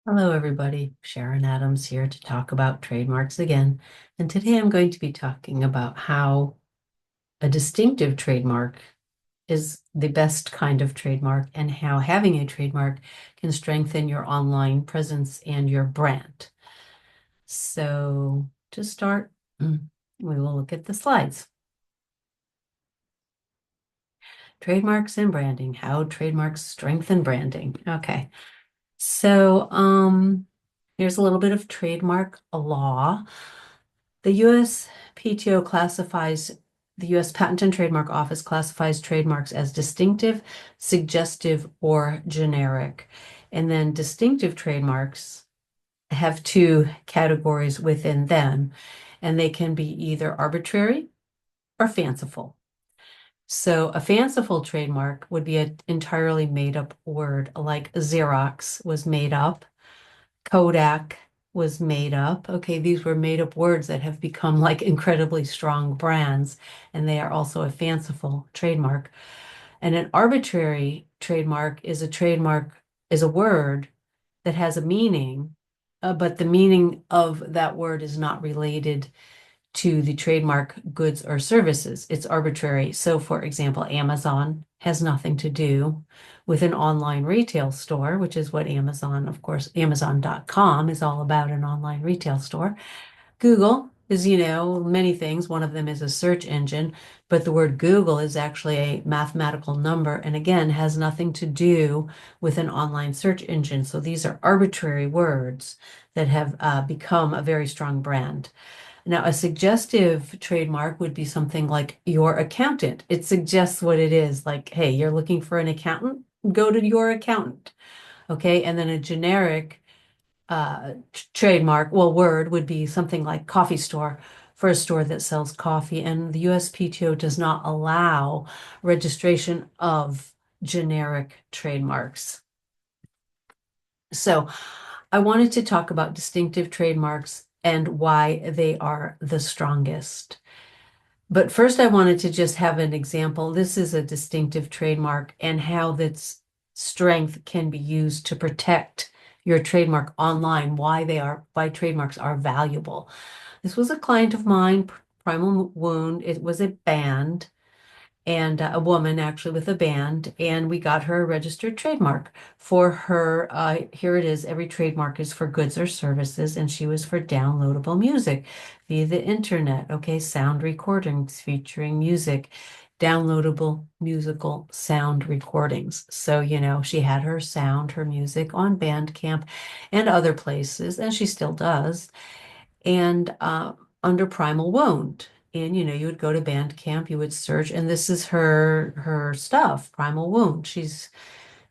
Hello, everybody. Sharon Adams here to talk about trademarks again. And today I'm going to be talking about how a distinctive trademark is the best kind of trademark and how having a trademark can strengthen your online presence and your brand. So to start, we will look at the slides. Trademarks and branding, how trademarks strengthen branding. Okay. So here's a little bit of trademark law. The USPTO classifies, the US Patent and Trademark Office classifies trademarks as distinctive, suggestive, or generic. And then distinctive trademarks have two categories within them, and they can be either arbitrary or fanciful. So a fanciful trademark would be an entirely made up word, like Xerox was made up. Kodak was made up. Okay, these were made up words that have become like incredibly strong brands, and they are also a fanciful trademark. And an arbitrary trademark is a word that has a meaning, but the meaning of that word is not related to the trademark goods or services. It's arbitrary. So, for example, Amazon has nothing to do with an online retail store, which is what Amazon, of course, Amazon.com is all about, an online retail store. Google is, many things. One of them is a search engine, but the word Google is actually a mathematical number and again has nothing to do with an online search engine. So these are arbitrary words that have become a very strong brand. Now, a suggestive trademark would be something like your accountant. It suggests what it is, like, hey, you're looking for an accountant? Go to your accountant. Okay. And then a generic trademark, well, word would be something like coffee store for a store that sells coffee. And the USPTO does not allow registration of generic trademarks. So I wanted to talk about distinctive trademarks and why they are the strongest. But first, I wanted to just have an example. This is a distinctive trademark and how that's strength can be used to protect your trademark online, why trademarks are valuable. This was a client of mine, Primal Wound. It was a band and a woman actually with a band, and we got her a registered trademark for her. Here it is. Every trademark is for goods or services, and she was for downloadable music via the internet. Okay, sound recordings featuring music, downloadable musical sound recordings. So, she had her sound, her music on Bandcamp and other places, and she still does and under Primal Wound. And you would go to Bandcamp, you would search, and this is her stuff, Primal Wound. She's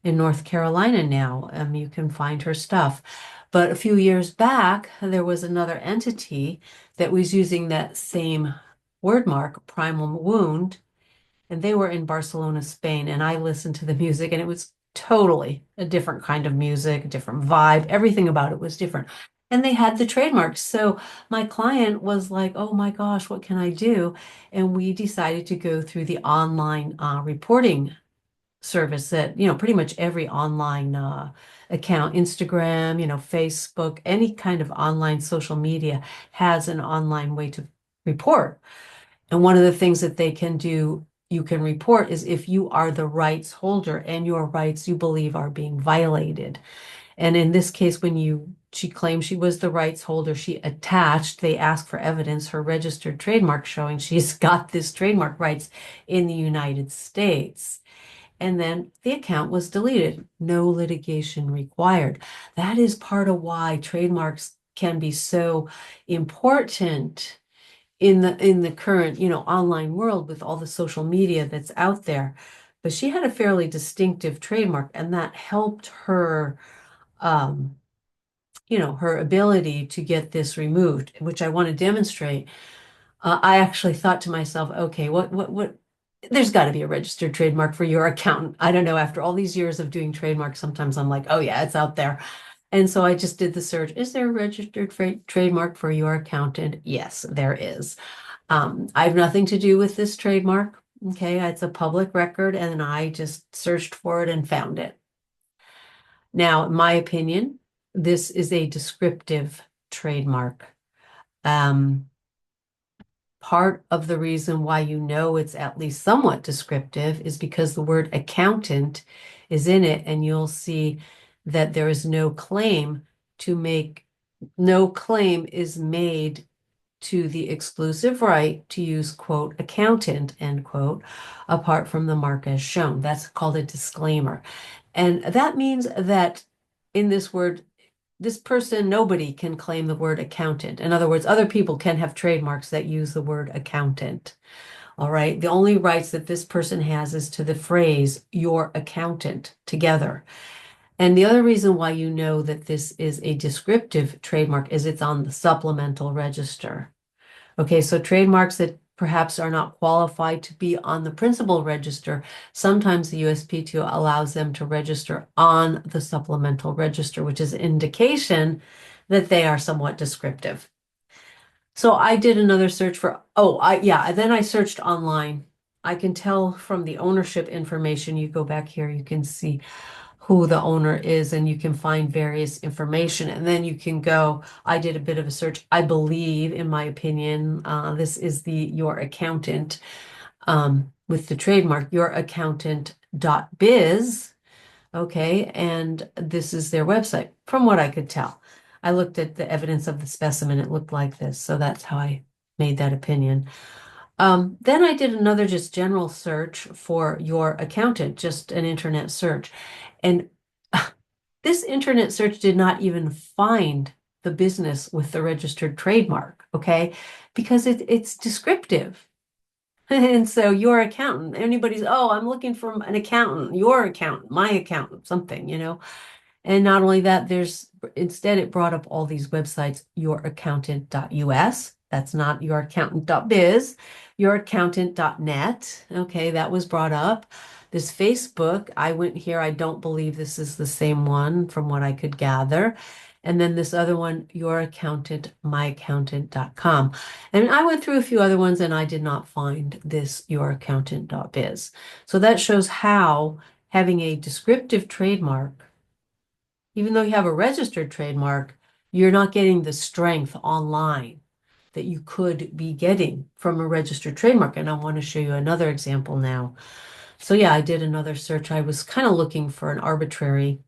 in North Carolina now. You can find her stuff. But a few years back, there was another entity that was using that same word mark, Primal Wound, and they were in Barcelona, Spain. And I listened to the music, and it was totally a different kind of music, a different vibe. Everything about it was different. And they had the trademarks. So my client was like, oh my gosh, what can I do? And we decided to go through the online reporting service that, pretty much every online account, Instagram, Facebook, any kind of online social media has an online way to report. And one of the things that they can do, you can report, is if you are the rights holder and your rights you believe are being violated. And in this case, she claimed she was the rights holder, she attached, they asked for evidence, her registered trademark showing she's got this trademark rights in the United States. And then the account was deleted. No litigation required. That is part of why trademarks can be so important in the current, online world with all the social media that's out there. But she had a fairly distinctive trademark, and that helped her, um, her ability to get this removed, which I want to demonstrate. I actually thought to myself, okay, what? There's got to be a registered trademark for your accountant. I don't know. After all these years of doing trademarks, sometimes I'm like, oh yeah, it's out there. And so I just did the search. Is there a registered trademark for your accountant? Yes, there is. I have nothing to do with this trademark. Okay, it's a public record, and I just searched for it and found it. Now, in my opinion, this is a descriptive trademark. Um, Part of the reason why you know it's at least somewhat descriptive is because the word accountant is in it, and you'll see that there is no claim to make, no claim is made to the exclusive right to use, quote, accountant, end quote, apart from the mark as shown. That's called a disclaimer. And that means that in this word, this person, nobody can claim the word accountant. In other words, other people can have trademarks that use the word accountant. All right. The only rights that this person has is to the phrase your accountant together. And the other reason why you know that this is a descriptive trademark is it's on the supplemental register. Okay, so trademarks that perhaps are not qualified to be on the principal register, sometimes the USPTO allows them to register on the supplemental register, which is an indication that they are somewhat descriptive. So I did another search for, yeah, then I searched online. I can tell from the ownership information, you go back here, you can see who the owner is, and you can find various information, and then you can go, I did a bit of a search. I believe, in my opinion, this is the your accountant with the trademark, youraccountant.biz. Okay, and this is their website, from what I could tell. I looked at the evidence of the specimen, it looked like this, so that's how I made that opinion. Then I did another just general search for your accountant, just an internet search. And this internet search did not even find the business with the registered trademark, okay? Because it's descriptive. And so your accountant, anybody's, oh, I'm looking for an accountant, your accountant, my accountant, something, you know? And not only that, instead it brought up all these websites, youraccountant.us. That's not youraccountant.biz, youraccountant.net. Okay, that was brought up. This Facebook, I went here. I don't believe this is the same one from what I could gather. And then this other one, youraccountant.myaccountant.com. And I went through a few other ones and I did not find this youraccountant.biz. So that shows how having a descriptive trademark, even though you have a registered trademark, you're not getting the strength online that you could be getting from a registered trademark. And I want to show you another example now. So yeah, I did another search. I was kind of looking for an arbitrary.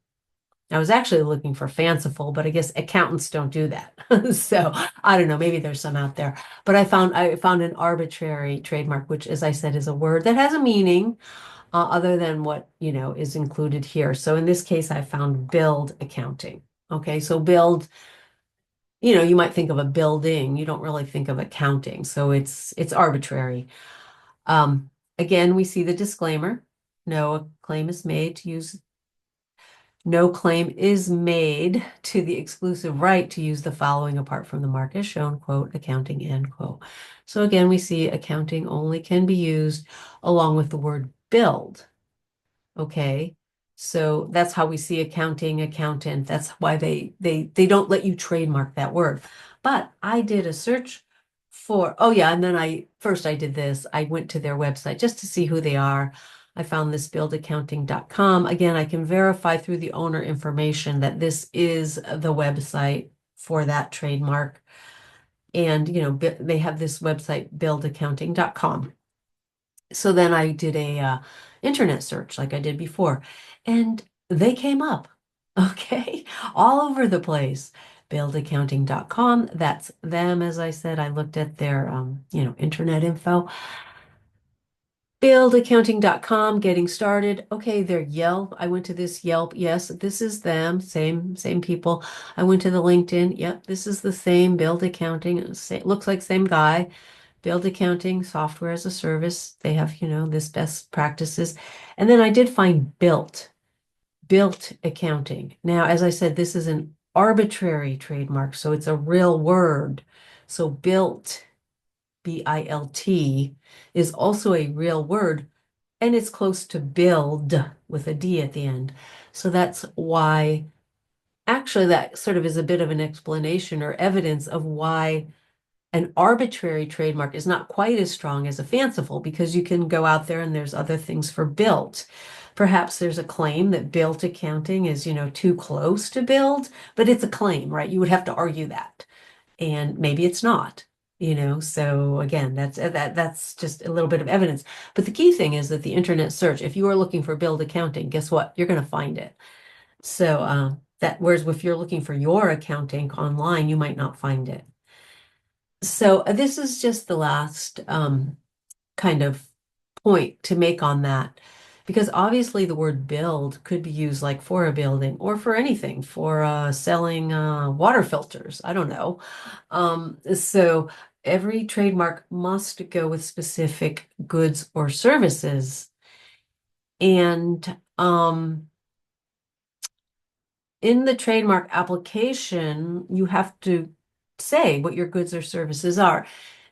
I was actually looking for fanciful, but I guess accountants don't do that. So I don't know, maybe there's some out there. But I found an arbitrary trademark, which, as I said, is a word that has a meaning other than what, is included here. So in this case, I found build accounting. Okay, so build, you might think of a building, you don't really think of accounting. So it's arbitrary. Um, Again, we see the disclaimer. No claim is made to use, no claim is made to the exclusive right to use the following apart from the mark as shown, quote, accounting, end quote. So again, we see accounting only can be used along with the word build. Okay, so that's how we see accounting, accountant. That's why they don't let you trademark that word. But I did a search for, oh yeah, and then I did this. I went to their website just to see who they are. I found this buildaccounting.com. Again, I can verify through the owner information that this is the website for that trademark. And, they have this website, buildaccounting.com. So then I did a internet search like I did before, and they came up, okay, all over the place. Buildaccounting.com, that's them. As I said, I looked at their, internet info. Buildaccounting.com, getting started. Okay, their Yelp. I went to this Yelp. Yes, this is them. Same people. I went to the LinkedIn. Yep, this is the same Build Accounting. Looks like same guy. Build Accounting, software as a service. They have, this best practices. And then I did find Built Accounting. Now, as I said, this is an arbitrary trademark, so it's a real word. So Built, B-I-L-T, is also a real word, and it's close to build with a D at the end. So that's why, actually, that sort of is a bit of an explanation or evidence of why an arbitrary trademark is not quite as strong as a fanciful, because you can go out there and there's other things for built. Perhaps there's a claim that build accounting is, too close to build, but it's a claim, right? You would have to argue that. And maybe it's not, So again, that's just a little bit of evidence. But the key thing is that the internet search, if you are looking for build accounting, guess what? You're going to find it. So that whereas if you're looking for your accounting online, you might not find it. So this is just the last kind of point to make on that. Because obviously the word build could be used like for a building or for anything, for selling water filters. I don't know. So every trademark must go with specific goods or services. And in the trademark application, you have to say what your goods or services are.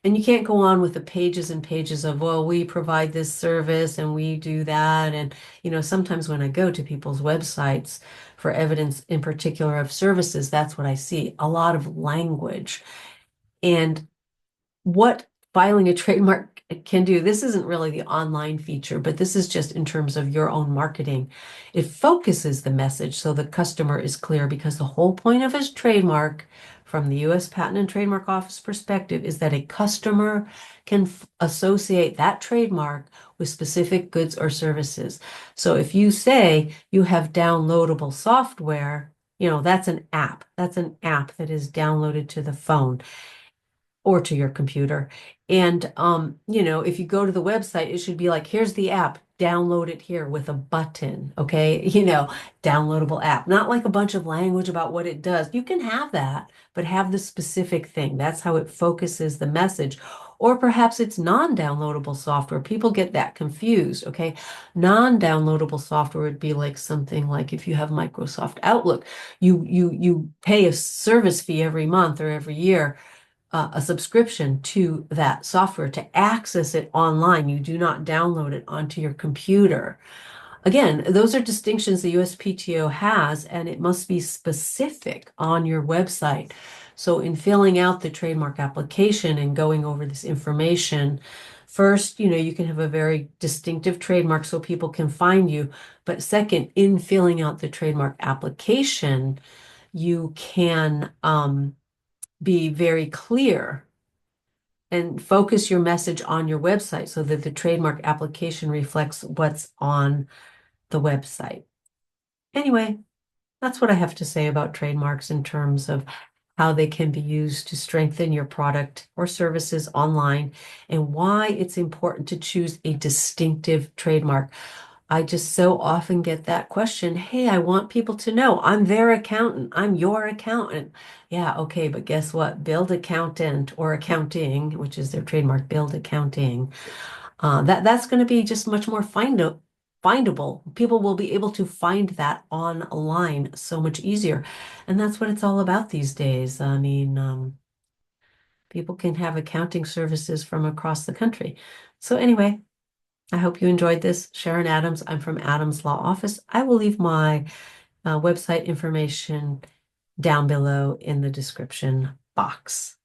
And you can't go on with the pages and pages of, well, we provide this service and we do that. And, sometimes when I go to people's websites for evidence in particular of services, that's what I see, a lot of language. And what filing a trademark can do, this isn't really the online feature, but this is just in terms of your own marketing. It focuses the message so the customer is clear because the whole point of a trademark from the U.S. Patent and Trademark Office perspective is that a customer can associate that trademark with specific goods or services. So if you say you have downloadable software, that's an app. That's an app that is downloaded to the phone or to your computer. And if you go to the website, it should be like, here's the app, download it here with a button, okay? Downloadable app, not like a bunch of language about what it does. You can have that, but have the specific thing. That's how it focuses the message. Or perhaps it's non-downloadable software. People get that confused, okay? Non-downloadable software would be like something like if you have Microsoft Outlook, you pay a service fee every month or every year, a subscription to that software to access it online. You do not download it onto your computer. Again, those are distinctions the USPTO has, and it must be specific on your website. So in filling out the trademark application and going over this information, first, you can have a very distinctive trademark so people can find you. But second, in filling out the trademark application, you can be very clear and focus your message on your website so that the trademark application reflects what's on the website. Anyway, that's what I have to say about trademarks in terms of how they can be used to strengthen your product or services online and why it's important to choose a distinctive trademark. I just so often get that question. Hey, I want people to know I'm their accountant. I'm your accountant. Yeah, okay, but guess what? Build accountant or accounting, which is their trademark, build accounting. That's going to be just much more findable. People will be able to find that online so much easier. And that's what it's all about these days. I mean, people can have accounting services from across the country. So anyway, I hope you enjoyed this. Sharon Adams, I'm from Adams Law Office. I will leave my website information down below in the description box.